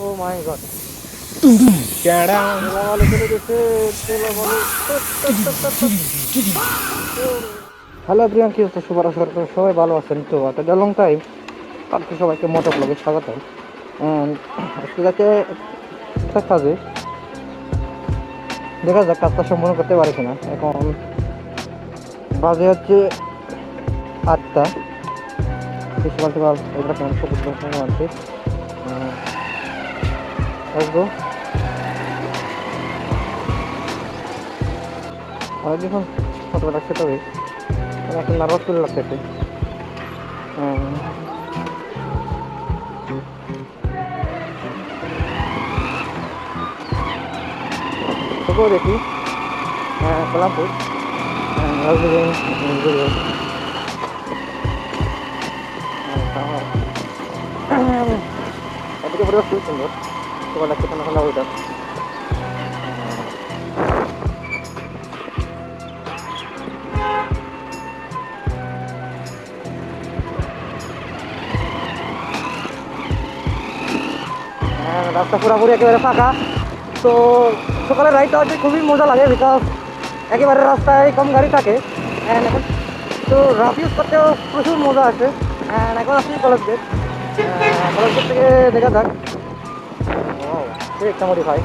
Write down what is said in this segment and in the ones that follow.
ও মাই god! Hello everyone, কি হচ্ছে? শুভ রাত্রি, সবাই ভালো আছেন তো? একটা লং টাইম আপনাদের সবাইকে মোটো ব্লগে স্বাগতম। আজকে যাচ্ছে একটা কাজে, দেখা যাক কাজটা সম্পূর্ণ করতে পারে কিনা। এখন বাজে হচ্ছে 8টা। প্রিন্সিপাল এরকম আছে। আসবো অনেকক্ষণ ফটো রাখতে হবে, এখন নার্ভাস করে লাগতেছে। তোকেও দেখি কলামপুর এদিকে পরিবেশ খুবই সুন্দর। সকাল লাগছে ঠান্ডা ঠান্ডা ওইটা। রাস্তা পুরাপুরি একেবারে ফাঁকা। তো সকালের রাইডটা হচ্ছে খুবই মজা লাগে, বিকজ একেবারে রাস্তায় কম গাড়ি থাকে। অ্যান্ড এখন তো রাফ ইউজ করতেও প্রচুর মজা আছে। অ্যান্ড এখন আসছি কলেজ গেট। কলেজ গেট থেকে দেখা যাক। সে একটা মডিফাই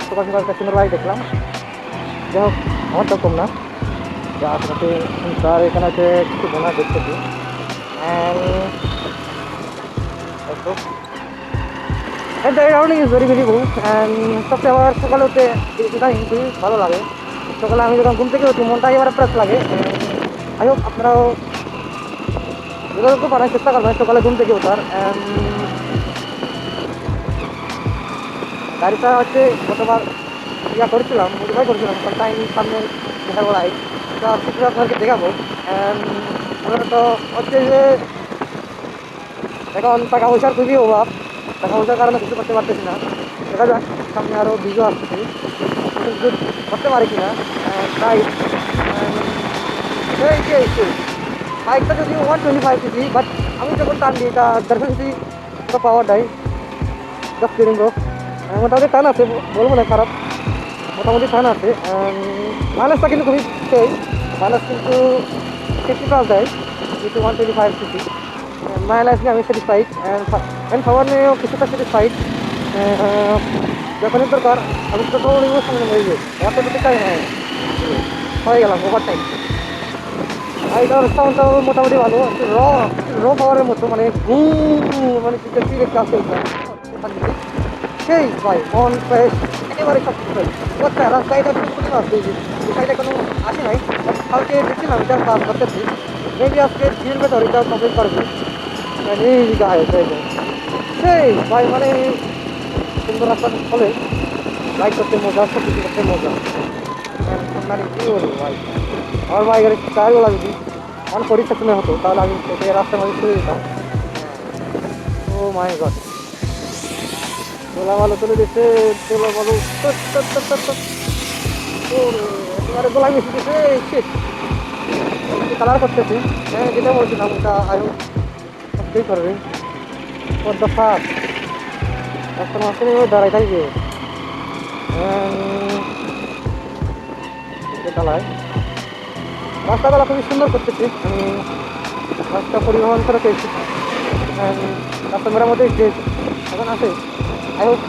সকাল সকাল একটা সুন্দর বাইক দেখলাম। যাই হোক, আমার তো কম না, যা আসলে তার এখানে আছে কিছু বোনা দেখতেছি। And the surrounding is very beautiful. And সবচেয়ে আমার সকালে উঠতে ইদানিং খুবই ভালো লাগে। সকালে আমি যখন ঘুম থেকে উঠি মনটা একেবারে ফ্রেশ লাগে। আই হোপ আপনারাও যতটুকু পারার চেষ্টা করবেন সকালে ঘুম থেকে ওঠার। গাড়িটা হচ্ছে গতবার করেছিলাম, মডিফাই করেছিলাম, টাইম সামনে দেখার বলাই তা কিছু আপনাকে দেখাবো। তো হচ্ছে যে এখন টাকা পয়সার খুবই অভাব, টাকা পয়সার কারণে কিছু করতে পারতেছি না। দেখা যাক সামনে আরও ভিডিও আসতেছি, কিছু করতে পারি কিনা। তাই বাইকটা যদি 125 cc, বাট আমি যখন টান দিই এটা 150 cc পাওয়ার দেয়। Just kidding bro. মোটামুটি টান আছে, বলবো না খারাপ, মোটামুটি টান আছে। মাইলেজটা কিন্তু খুবই সেই, মাইলেজ কিন্তু 50+ দেয়, যেহেতু 125 cc। মাইলেজ নিয়ে আমি স্যাটিসফাইড, অ্যান্ড পাওয়ার নিয়েও কিছুটা স্যাটিসফাইড। যখনই দরকার আমি তো সামনে হয়ে যাই, অটোমেটিক টাইম হয়ে গেলাম ওভার টাইম। এটার সাউন্ডটাও মোটামুটি ভালো, র পাওয়ারের মতো, মানে মানে একটা আছে সেই ভাই অন ফ্রেশ একেবারে সব কিছু। আচ্ছা, রাস্তাটা খুবই আসছে, সাইডে কোনো আসে নাই, কালকে দেখছিলাম এটা কাজ করতেছি। মেবি আজকে দিনের ভেতর এটা কমপ্লিট করবে। এই গায়ে সেই ভাই, মানে সুন্দর রাস্তা চলে, বাইক করতে মজা, সব কিছু করতে মজা। মানে কী বলবো ভাই, আমার বাইকের টায়ারগুলো যদি আমার পরীক্ষা শুনে হতো তাহলে আমি রাস্তার মাঝে চলে যেতাম। ও মাই গড, তোলা ভালো চলে যেতে, তোলা ভালো একেবারে গোলাই বেশি দিতে কালার করতেছি। হ্যাঁ, যেটা বলছিলাম ওটা আয়ু সেই করবে পদ্মা ফাঁক রাস্তার মাঝখানে দাঁড়াই থাকবে চালায়। রাস্তাগুলো খুবই সুন্দর করতেছি আমি, রাস্তা পরিবহন করে পেয়েছি। রাস্তা মেরামতের যে এখন আছে, আই হোপ